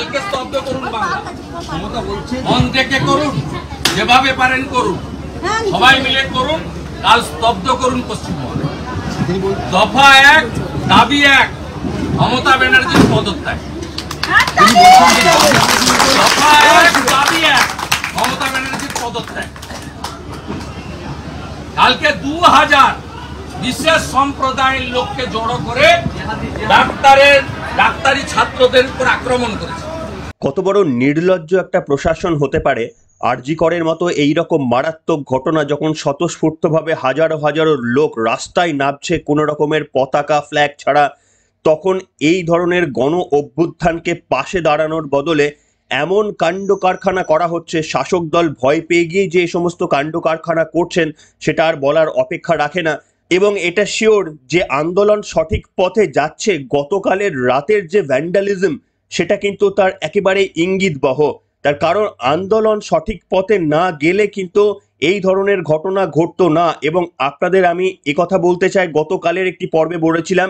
কালকে স্তব্ধ করুন বাংলা, মন থেকে করুন, যেভাবে পারেন করুন, সবাই মিলে করুন, কাল স্তব্ধ করুন পশ্চিমবঙ্গ। দফা 1, দাবি 1, মমতা ব্যানার্জির পদত্যাগ। দফা 1, দাবি 1, মমতা ব্যানার্জির পদত্যাগ। কালকে 2000 বিশেষ সম্প্রদায়ের লোককে জড়ো করে ডাক্তারি ছাত্রদের উপর আক্রমণ করেছে। কত বড় নির্লজ্জ একটা প্রশাসন হতে পারে। আরজি করের মতো এইরকম মারাত্মক ঘটনা যখন স্বতঃস্ফূর্তভাবে হাজারো হাজারো লোক রাস্তায় নামছে কোনো রকমের পতাকা ফ্ল্যাগ ছাড়া, তখন এই ধরনের গণ অভ্যুত্থানকে পাশে দাঁড়ানোর বদলে এমন কাণ্ড কারখানা করা হচ্ছে। শাসক দল ভয় পেয়ে গিয়ে যে সমস্ত কাণ্ড কারখানা করছেন সেটা আর বলার অপেক্ষা রাখে না। এবং এটা শিওর যে আন্দোলন সঠিক পথে যাচ্ছে। গতকালের রাতের যে ভ্যান্ডালিজম সেটা কিন্তু তার একেবারে ইঙ্গিতবহ। তার কারণ আন্দোলন সঠিক পথে না গেলে কিন্তু এই ধরনের ঘটনা ঘটতো না। এবং আপনাদের আমি একথা বলতে চাই, গতকালের একটি পর্বে বলেছিলাম,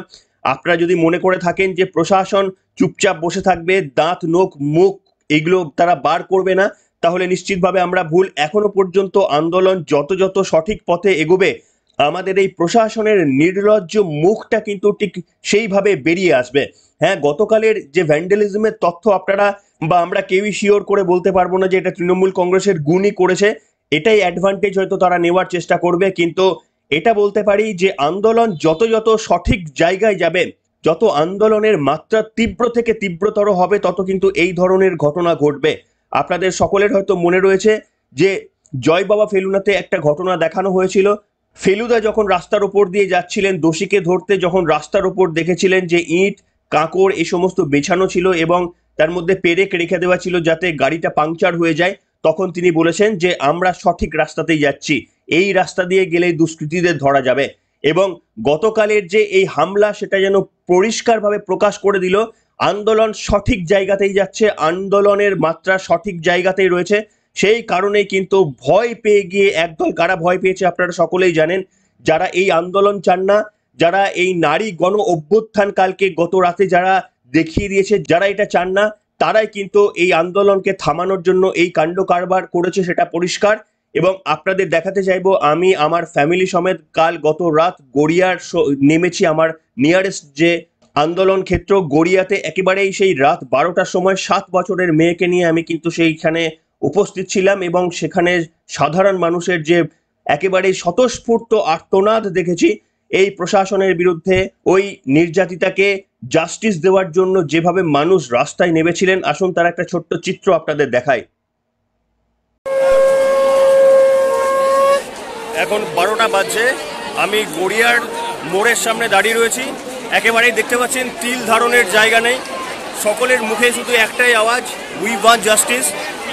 আপনারা যদি মনে করে থাকেন যে প্রশাসন চুপচাপ বসে থাকবে, দাঁত নখ মুখ এগুলো তারা বার করবে না, তাহলে নিশ্চিতভাবে আমরা ভুল। এখনো পর্যন্ত আন্দোলন যত সঠিক পথে এগোবে, আমাদের এই প্রশাসনের নির্লজ্জ মুখটা কিন্তু ঠিক সেইভাবে বেরিয়ে আসবে। হ্যাঁ, গতকালের যে ভ্যান্ডালিজমের তথ্য আপনারা বা আমরা কেউই শিওর করে বলতে পারবো না যে এটা তৃণমূল কংগ্রেসের গুণই করেছে। এটাই অ্যাডভান্টেজ হয়তো তারা নেওয়ার চেষ্টা করবে। কিন্তু এটা বলতে পারি যে আন্দোলন যত সঠিক জায়গায় যাবে, যত আন্দোলনের মাত্রা তীব্র থেকে তীব্রতর হবে, তত কিন্তু এই ধরনের ঘটনা ঘটবে। আপনাদের সকলের হয়তো মনে রয়েছে যে জয় বাবা ফেলুনাতে একটা ঘটনা দেখানো হয়েছিল। ফেলুদা যখন রাস্তার উপর দিয়ে যাচ্ছিলেন দোষীকে ধরতে, যখন রাস্তার উপর দেখেছিলেন যে ইট কাঁকড় এই সমস্ত বেছানো ছিল এবং তার মধ্যে পেরেক রেখে দেওয়া ছিল যাতে গাড়িটা পাংচার হয়ে যায়, তখন তিনি বলেছেন যে আমরা সঠিক রাস্তাতেই যাচ্ছি, এই রাস্তা দিয়ে গেলেই দুষ্কৃতীদের ধরা যাবে। এবং গতকালের যে এই হামলা সেটা যেন পরিষ্কারভাবে প্রকাশ করে দিল আন্দোলন সঠিক জায়গাতেই যাচ্ছে, আন্দোলনের মাত্রা সঠিক জায়গাতেই রয়েছে। সেই কারণেই কিন্তু ভয় পেয়ে গিয়ে একদল, কারা ভয় পেয়েছে আপনারা সকলেই জানেন, যারা এই আন্দোলন চান না, যারা এই নারী গণ অভ্যুত্থান কালকে গত রাতে যারা দেখিয়ে দিয়েছে, যারা এটা চান না, তারাই কিন্তু এই আন্দোলনকে থামানোর জন্য এই কাণ্ড কারবার করেছে, সেটা পরিষ্কার। এবং আপনাদের দেখাতে চাইবো, আমি আমার ফ্যামিলি সমেত কাল গত রাত গড়িয়ার নেমেছি, আমার নিয়ারেস্ট যে আন্দোলন ক্ষেত্র গড়িয়াতে। একেবারেই সেই রাত 12টার সময় 7 বছরের মেয়েকে নিয়ে আমি কিন্তু সেইখানে উপস্থিত ছিলাম এবং সেখানে সাধারণ মানুষের যে একেবারেই স্বতঃস্ফূর্ত আর্তনাদ দেখেছি এই প্রশাসনের বিরুদ্ধে, ওই নির্যাতিতাকে জাস্টিস দেওয়ার জন্য যেভাবে মানুষ রাস্তায় নেমেছিলেন। আসুন তার একটা ছোট্ট চিত্র আপনাদের দেখাই। এখন 12টা বাজছে, আমি গড়িয়ার মোড়ের সামনে দাঁড়িয়ে রয়েছি। একেবারেই দেখতে পাচ্ছেন তিল ধারণের জায়গা নেই, সকলের মুখে শুধু একটাই আওয়াজ, উই ওয়ান্ট জাস্টিস।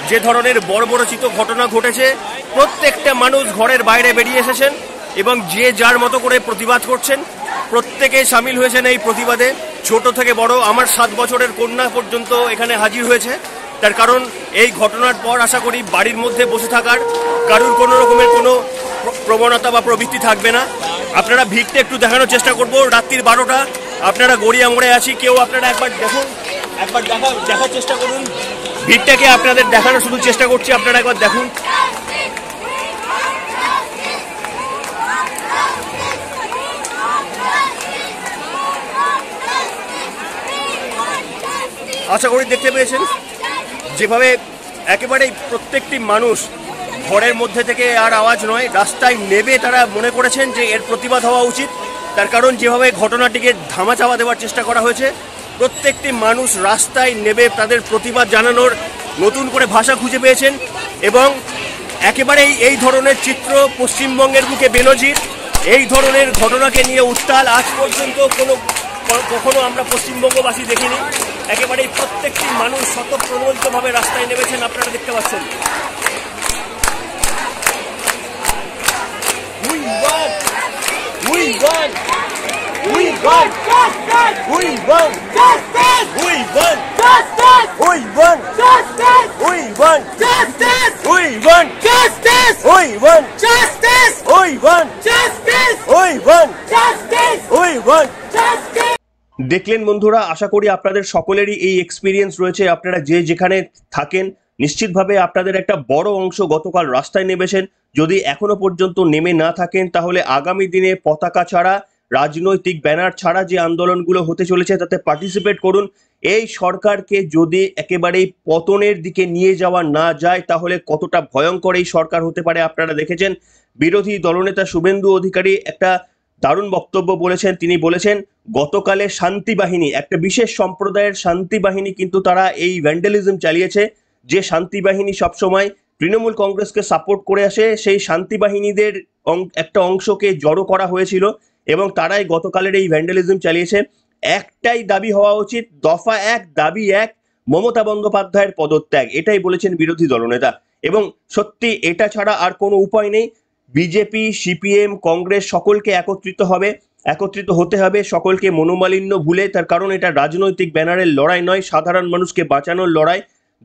যে ধরনের বর্বরচিত ঘটনা ঘটেছে, প্রত্যেকটা মানুষ ঘরের বাইরে বেরিয়ে এসেছেন এবং যে যার মতো করে প্রতিবাদ করছেন। প্রত্যেকে সামিল হয়েছেন এই প্রতিবাদে, ছোট থেকে বড়, আমার 7 বছরের কন্যা পর্যন্ত এখানে হাজির হয়েছে। তার কারণ এই ঘটনার পর আশা করি বাড়ির মধ্যে বসে থাকার কারুর কোনো রকমের কোনো প্রবণতা বা প্রবৃত্তি থাকবে না। আপনারা ভিড়টা একটু দেখানোর চেষ্টা করব। রাত্রির 12টা, আপনারা গড়িয়া মোড়ে আছি, কেউ আপনারা একবার দেখুন, একবার দেখার চেষ্টা করুন ভিড়টাকে, আপনাদের দেখানোর শুধু চেষ্টা করছি, আপনারা একবার দেখুন। আশা করি দেখতে পেয়েছেন যেভাবে একেবারেই প্রত্যেকটি মানুষ ঘরের মধ্যে থেকে আর আওয়াজ নয়, রাস্তায় নেমে তারা মনে করেছেন যে এর প্রতিবাদ হওয়া উচিত। তার কারণ যেভাবে ঘটনাটিকে ধামাচাপা দেওয়ার চেষ্টা করা হয়েছে, প্রত্যেকটি মানুষ রাস্তায় নেমে তাদের প্রতিবাদ জানানোর নতুন করে ভাষা খুঁজে পেয়েছেন। এবং একেবারেই এই ধরনের চিত্র পশ্চিমবঙ্গের বুকে বেনজির। এই ধরনের ঘটনাকে নিয়ে উত্তাল আজ পর্যন্ত কখনো আমরা পশ্চিমবঙ্গবাসী দেখিনি। একেবারেই প্রত্যেকটি মানুষ স্বতঃপ্রণোদিতভাবে রাস্তায় নেমেছেন, আপনারা দেখতে পাচ্ছেন। We want justice! We want justice! We want justice! We want justice! We want justice! We want justice! We want justice! We want justice! We want justice! We want justice! দেখলেন বন্ধুরা, আশা করি আপনাদের সকলেরই এই এক্সপিরিয়েন্স রয়েছে। আপনারা যে যেখানে থাকেন নিশ্চিতভাবে আপনাদের একটা বড় অংশ গতকাল রাস্তায় নেমেছেন। যদি এখনো পর্যন্ত নেমে না থাকেন তাহলে আগামী দিনে পতাকা ছাড়া, রাজনৈতিক ব্যানার ছাড়া যে আন্দোলনগুলো হতে চলেছে তাতে পার্টিসিপেট করুন। এই সরকারকে যদি একেবারেই পতনের দিকে নিয়ে যাওয়া না যায় তাহলে কতটা ভয়ঙ্কর এই সরকার হতে পারে আপনারা দেখেছেন। বিরোধী দলনেতা শুভেন্দু অধিকারী একটা দারুণ বক্তব্য বলেছেন। তিনি বলেছেন গতকালে শান্তি বাহিনী, একটা বিশেষ সম্প্রদায়ের শান্তি বাহিনী কিন্তু তারা এই ভ্যান্ডালিজম চালিয়েছে। যে শান্তি বাহিনী সবসময় তৃণমূল কংগ্রেসকে সাপোর্ট করে আসে, সেই শান্তি বাহিনীদের একটা অংশকে জড়ো করা হয়েছিল এবং তারাই গতকালের এই ভ্যান্ডালিজম চালিয়েছে। একটাই দাবি হওয়া উচিত, দফা 1 দাবি 1, মমতা বন্দ্যোপাধ্যায়ের পদত্যাগ, এটাই বলেছেন বিরোধী দলনেতা। এবং সত্যি এটা ছাড়া আর কোনো উপায় নেই। বিজেপি, সিপিএম, কংগ্রেস সকলকে একত্রিত হতে হবে, সকলকে মনোমালিন্য ভুলে। তার কারণ এটা রাজনৈতিক ব্যানারের লড়াই নয়, সাধারণ মানুষকে বাঁচানোর লড়াই।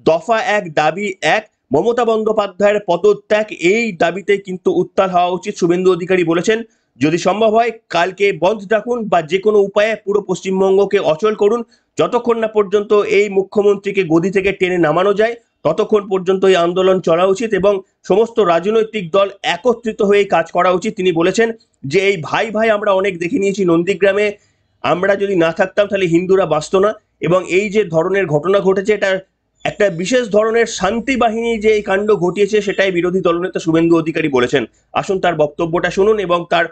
দফা 1 দাবি 1, মমতা বন্দ্যোপাধ্যায়ের পদত্যাগ, এই দাবিতে কিন্তু উত্তাল হওয়া উচিত শুভেন্দু অধিকারী বলেছেন। যদি সম্ভব হয় কালকে বন্ধ ডাকুন বা যে কোনো উপায়ে পুরো পশ্চিমবঙ্গকে অচল করুন। যতক্ষণ না পর্যন্ত এই মুখ্যমন্ত্রীকে গদি থেকে টেনে নামানো যায় ততক্ষণ পর্যন্ত এই আন্দোলন চলা উচিত এবং সমস্ত রাজনৈতিক দল একত্রিত হয়ে কাজ করা উচিত। তিনি বলেছেন যে এই ভাই ভাই আমরা অনেক দেখে নিয়েছি নন্দীগ্রামে, আমরা যদি না থাকতাম তাহলে হিন্দুরা বাঁচত না। এবং এই যে ধরনের ঘটনা ঘটেছে এটা একটা বিশেষ ধরনের শান্তি বাহিনী যে এই কাণ্ড ঘটিয়েছে সেটাই বিরোধী দলনেতা শুভেন্দু অধিকারী বলেছেন। আসুন তার বক্তব্যটা শুনুন। এবং তার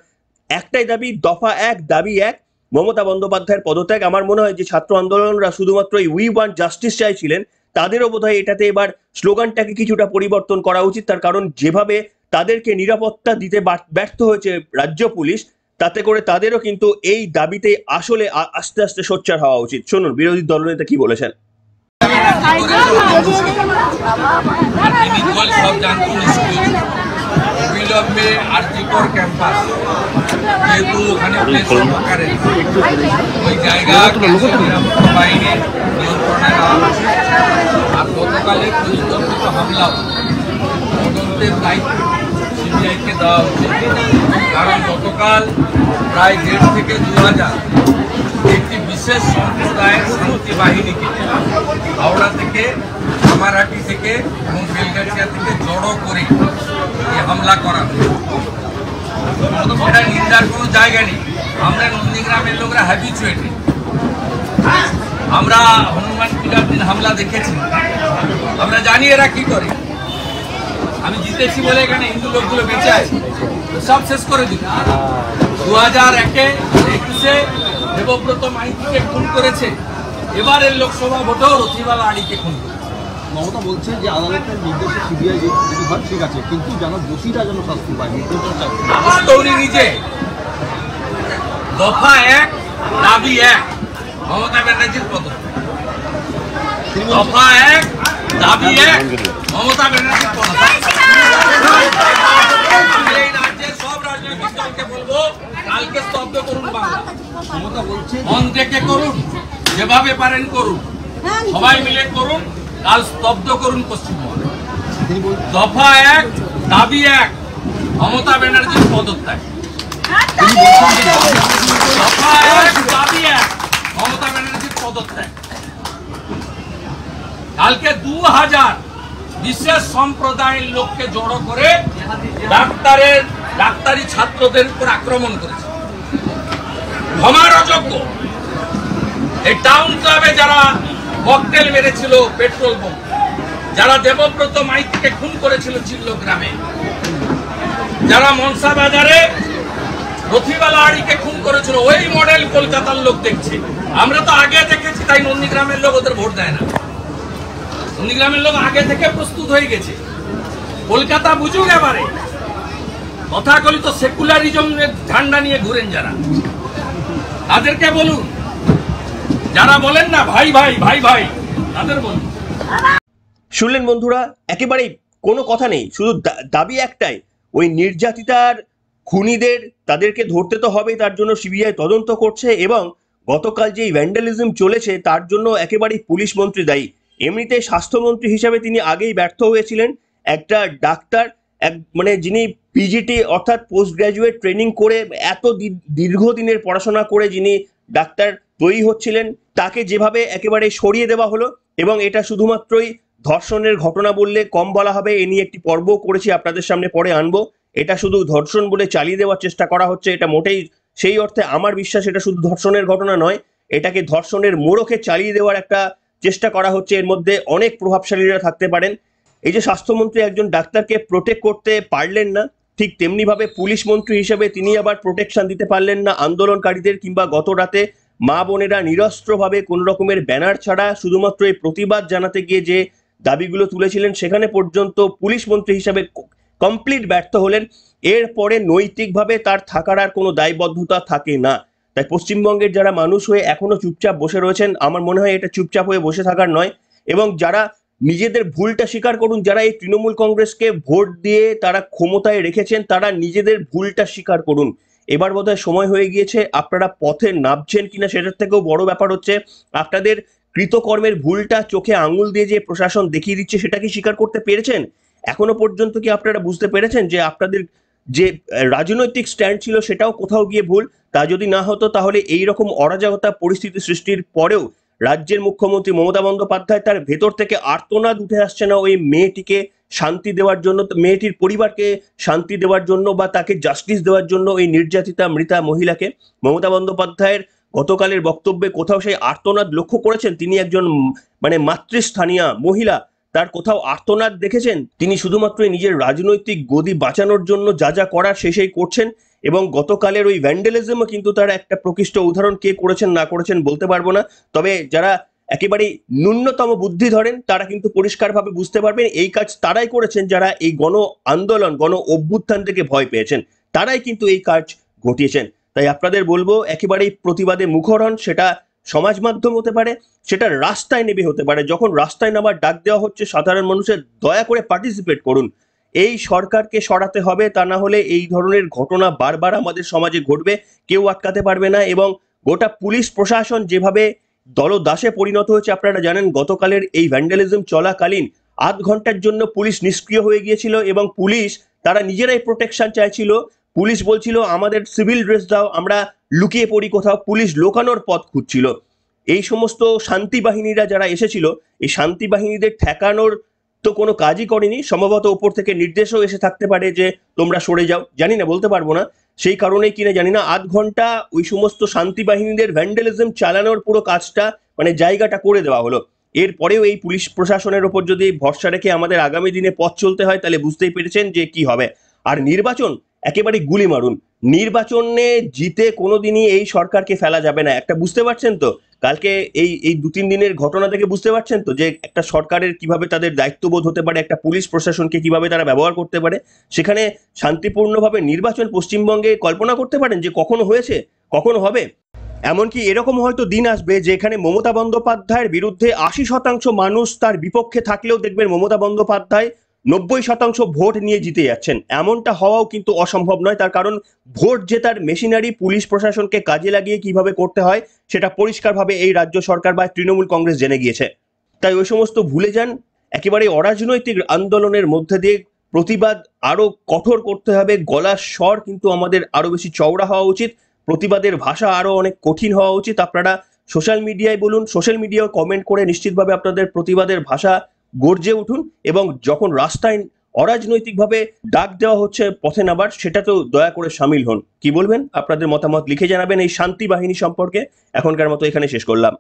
একটাই দাবি, দফা 1 দাবি 1, মমতা বন্দ্যোপাধ্যায়ের পদত্যাগ। আমার মনে হয় যে ছাত্র আন্দোলনরা শুধুমাত্র এই উই ওয়ান্ট জাস্টিস চাইছিলেন, তাদেরও বোধহয় এটাতে এবার স্লোগানটাকে কিছুটা পরিবর্তন করা উচিত। তার কারণ যেভাবে তাদেরকে নিরাপত্তা দিতে ব্যর্থ হয়েছে রাজ্য পুলিশ, তাতে করে তাদেরও কিন্তু এই দাবিতে আসলে আস্তে আস্তে সোচ্চার হওয়া উচিত। শুনুন বিরোধী দলনেতা কি বলেছেন। অবিলম্বে আরজিকর ক্যাম্পাস যেহেতু ওখানে প্লেস সরকারের ওই জায়গা নিরাপত্তা বাহিনীর নিয়ন্ত্রণে নেওয়া হয়েছে। আর গতকালের পরিকল্পিত হামলাও তদন্তের দায়িত্ব সিবিআইকে দেওয়া উচিত। কারণ গতকাল প্রায় 1,500 থেকে 2,000 একটি বিশেষ সম্প্রদায়ের শান্তি বাহিনীকে হাওড়া থেকে, কামারহাটি থেকে এবং বেলগাছিয়া থেকে জড়ো করে এই হামলা করা হয়েছে। এটা নিন্দার কোনো জায়গা নেই। আমরা নন্দীগ্রামের লোকরা হ্যাবিচুয়েটেড। আমরা হনুমান পূজার দিন হামলা দেখেছি, আমরা জানি এরা কি করে। আমি জিতেছি বলে এখানে হিন্দু লোকগুলো বেঁচে আছে, সব শেষ করে দিল। 2021-এ দেবব্রত মাইতিকে খুন করেছে, এবারের লোকসভা ভোটেও রথিবালা আড়িকে খুন করেছে। মমতা বলছে যে আদালতের নির্দেশে সিবিআই যদি হয় ঠিক আছে, কিন্তু যেন দোষীরা যেন শাস্তি পায়। নিজে দফা 1 দাবি 1, মমতা ব্যানার্জির পদত্যাগ। দফা 1 দাবি 1, মমতা ব্যানার্জির পদত্যাগ। এই রাজ্যের সব রাজনৈতিক দলকে বলবো কালকে স্তব্ধ করুন বাংলা। মমতা বলছে মন থেকে করুন, যেভাবে পারেন করুন, সবাই মিলে করুন, কাল স্তব্ধ করুন পশ্চিমবঙ্গ। দফা 1 দাবি 1, মমতা ব্যানার্জির পদত্যাগ। দফা 1 দাবি 1, মমতা ব্যানার্জির পদত্যাগ। কালকে 2,000 বিশেষ সম্প্রদায়ের লোককে জড়ো করে ডাক্তারি ছাত্রদের উপর আক্রমণ করেছে। ক্ষমার অযোগ্য। এই টাউন ক্লাবে যারা ককটেল মেরেছিল, পেট্রোল বোম, যারা দেবব্রত মাইতিকে খুন করেছিল চিল্লো গ্রামে, যারা মনসা বাজারে রথিবালা আড়িকে খুন করেছিল, ওই মডেল কলকাতার লোক দেখছে। আমরা তো আগে দেখেছি, তাই নন্দীগ্রামের লোক ওদের ভোট দেয় না। নন্দীগ্রামের লোক আগে থেকে প্রস্তুত হয়ে গেছে। কলকাতা বুঝুক এবারে। তথাকথিত সেকুলারিজমের ঝান্ডা নিয়ে ঘুরেন যারা, তাদেরকে বলুন। যারা বলেন না ভাই ভাই ভাই ভাই, তাদের বলুন। শুনলেন বন্ধুরা, একেবারেই কোনো কথা নেই, শুধু দাবি একটাই, ওই নির্যাতিতার খুনিদের তাদেরকে ধরতে তো হবেই, তার জন্য সিবিআই তদন্ত করছে। এবং গতকাল যে ভ্যান্ডালিজম চলেছে তার জন্য একেবারেই পুলিশ মন্ত্রী দায়ী। এমনিতে স্বাস্থ্যমন্ত্রী হিসাবে তিনি আগেই ব্যর্থ হয়েছিলেন। একটা ডাক্তার, মানে যিনি পিজিটি অর্থাৎ পোস্ট গ্রাজুয়েট ট্রেনিং করে, এত দীর্ঘদিনের পড়াশোনা করে যিনি ডাক্তার তৈরি হচ্ছিলেন তাকে যেভাবে একেবারে সরিয়ে দেওয়া হলো, এবং এটা শুধুমাত্রই ধর্ষণের ঘটনা বললে কম বলা হবে। এ নিয়ে একটি পর্ব করেছি, আপনাদের সামনে পরে আনবো। এটা শুধু ধর্ষণ বলে চালিয়ে দেওয়ার চেষ্টা করা হচ্ছে, এটা মোটেই সেই অর্থে আমার বিশ্বাস এটা শুধু ধর্ষণের ঘটনা নয়, এটাকে ধর্ষণের মোড়কে চালিয়ে দেওয়ার একটা চেষ্টা করা হচ্ছে। এর মধ্যে অনেক প্রভাবশালীরা থাকতে পারেন। এই যে স্বাস্থ্যমন্ত্রী একজন ডাক্তারকে প্রোটেক্ট করতে পারলেন না, ঠিক তেমনি ভাবে পুলিশ মন্ত্রী হিসেবে তিনি আবার প্রোটেকশন দিতে পারলেন না আন্দোলনকারীদের, কিংবা গত রাতে মা বোনেরা নিরস্ত্রভাবে কোন রকমের ব্যানার ছাড়া শুধুমাত্র এই প্রতিবাদ জানাতে গিয়ে যে দাবিগুলো তুলেছিলেন সেখানে পর্যন্ত পুলিশ মন্ত্রী হিসেবে কমপ্লিট ব্যর্থ হলেন। এরপরে নৈতিকভাবে তার থাকার আর কোনো দায়বদ্ধতা থাকে না। তাই পশ্চিমবঙ্গের যারা মানুষ হয়ে এখনো চুপচাপ বসে রয়েছেন, আমার মনে হয় এটা চুপচাপ হয়ে বসে থাকার নয়, এবং যারা নিজেদের ভুলটা স্বীকার করুন, যারা এই তৃণমূল কংগ্রেসকে ভোট দিয়ে তারা ক্ষমতায় রেখেছেন, তারা নিজেদের ভুলটা স্বীকার করুন। এবার বোধহয় সময় হয়ে গিয়েছে। আপনারা পথে নামছেন কিনা সেটার থেকেও বড় ব্যাপার হচ্ছে আপনাদের কৃতকর্মের ভুলটা চোখে আঙুল দিয়ে যে প্রশাসন দেখিয়ে দিচ্ছে সেটা কি স্বীকার করতে পেরেছেন? এখনো পর্যন্ত কি আপনারা বুঝতে পেরেছেন যে আপনাদের যে রাজনৈতিক স্ট্যান্ড ছিল সেটাও কোথাও গিয়ে ভুল? তা যদি না হতো তাহলে এই রকম অরাজকতা পরিস্থিতি সৃষ্টির পরেও রাজ্যের মুখ্যমন্ত্রী মমতা বন্দ্যোপাধ্যায় তার ভেতর থেকে আর্তনাদ উঠে আসছে না ওই মেয়েটিকে শান্তি দেওয়ার জন্য, মেয়েটির পরিবারকে শান্তি দেওয়ার জন্য, বা তাকে জাস্টিস দেওয়ার জন্য, এই নির্যাতিতা মৃতা মহিলাকে? মমতা বন্দ্যোপাধ্যায়ের গতকালের বক্তব্যে কোথাও সেই আর্তনাদ লক্ষ্য করেছেন? তিনি একজন মাতৃস্থানীয় মহিলা, তার কোথাও আর্তনাদ দেখেছেন? তিনি শুধুমাত্র নিজের রাজনৈতিক গদি বাঁচানোর জন্য যা যা করার সেই করছেন। এবং গতকালের ওই ভ্যান্ডালিজমও কিন্তু তার একটা প্রকৃষ্ট উদাহরণ, কে করেছেন না করেছেন বলতে পারবো না, তবে যারা একেবারে ন্যূনতম বুদ্ধি ধরেন তারা কিন্তু পরিষ্কারভাবে বুঝতে পারবেন এই কাজ তারাই করেছেন যারা এই গণ আন্দোলন, গণ অভ্যুত্থান থেকে ভয় পেয়েছেন, তারাই কিন্তু এই কাজ ঘটিয়েছেন। তাই আপনাদের বলবো একেবারেই প্রতিবাদে মুখর হন। সেটা সমাজ মাধ্যম হতে পারে, সেটা রাস্তায় নেমে হতে পারে। যখন রাস্তায় নামার ডাক দেওয়া হচ্ছে সাধারণ মানুষের, দয়া করে পার্টিসিপেট করুন। এই সরকারকে সরাতে হবে, তা না হলে এই ধরনের ঘটনা বারবার আমাদের সমাজে ঘটবে, কেউ আটকাতে পারবে না। এবং গোটা পুলিশ প্রশাসন যেভাবে দলদাসে পরিণত হয়েছে আপনারা জানেন। গতকালের এই ভ্যান্ডালিজম চলাকালীন আধ ঘন্টার জন্য পুলিশ নিষ্ক্রিয় হয়ে গিয়েছিল, এবং পুলিশ তারা নিজেরাই প্রোটেকশন চাইছিল। পুলিশ বলছিল আমাদের সিভিল ড্রেস দাও, আমরা লুকিয়ে পড়ি কোথাও। পুলিশ লোকানোর পথ খুঁজছিল। এই সমস্ত শান্তি বাহিনীরা যারা এসেছিল, এই শান্তি বাহিনীদের ঠেকানোর তো কোনো কাজই করেনি। সম্ভবত ওপর থেকে নির্দেশও এসে থাকতে পারে যে তোমরা সরে যাও, জানি না, বলতে পারবো না। সেই কারণেই কিনা জানি না আধ ঘন্টা ওই সমস্ত শান্তি বাহিনীদের ভ্যান্ডালিজম চালানোর পুরো কাজটা, মানে জায়গাটা করে দেওয়া হলো। এরপরেও এই পুলিশ প্রশাসনের ওপর যদি ভরসা রেখে আমাদের আগামী দিনে পথ চলতে হয়, তাহলে বুঝতেই পেরেছেন যে কি হবে। আর নির্বাচন একেবারে গুলি মারুন। নির্বাচনে জিতে কোনোদিনই এই সরকারকে ফেলা যাবে না, একটা বুঝতে পারছেন তো? কালকে এই 2-3 দিনের ঘটনা থেকে বুঝতে পারছেন তো যে একটা সরকারের কিভাবে তাদের দায়িত্ববোধ হতে পারে, একটা পুলিশ প্রশাসনকে কিভাবে তারা ব্যবহার করতে পারে। সেখানে শান্তিপূর্ণভাবে নির্বাচন পশ্চিমবঙ্গে কল্পনা করতে পারেন যে কখনো হয়েছে, কখনো হবে? এমনকি এরকম হয়তো দিন আসবে যেখানে মমতা বন্দ্যোপাধ্যায়ের বিরুদ্ধে 80% মানুষ তার বিপক্ষে থাকলেও দেখবেন মমতা বন্দ্যোপাধ্যায় 90% ভোট নিয়ে জিতে যাচ্ছেন। এমনটা হওয়াও কিন্তু অসম্ভব নয়, তার কারণ ভোট জেতার মেশিনারি পুলিশ প্রশাসনকে কাজে লাগিয়ে কিভাবে করতে হয় সেটা পরিষ্কারভাবে এই রাজ্য সরকার বা তৃণমূল কংগ্রেস জেনে গিয়েছে। তাই ওই সমস্ত ভুলে যান। একেবারে অরাজনৈতিক আন্দোলনের মধ্যে দিয়ে প্রতিবাদ আরো কঠোর করতে হবে। গলার স্বর কিন্তু আমাদের আরো বেশি চওড়া হওয়া উচিত, প্রতিবাদের ভাষা আরো অনেক কঠিন হওয়া উচিত। আপনারা সোশ্যাল মিডিয়ায় বলুন, সোশ্যাল মিডিয়ায় কমেন্ট করে নিশ্চিতভাবে আপনাদের প্রতিবাদের ভাষা গর্জে উঠুন। এবং যখন রাস্তায় অরাজনৈতিকভাবে ডাক দেওয়া হচ্ছে পথে নামার, সেটা তো দয়া করে সামিল হন। কি বলবেন? আপনাদের মতামত লিখে জানাবেন এই শান্তি বাহিনী সম্পর্কে। এখনকার মতো এখানে শেষ করলাম।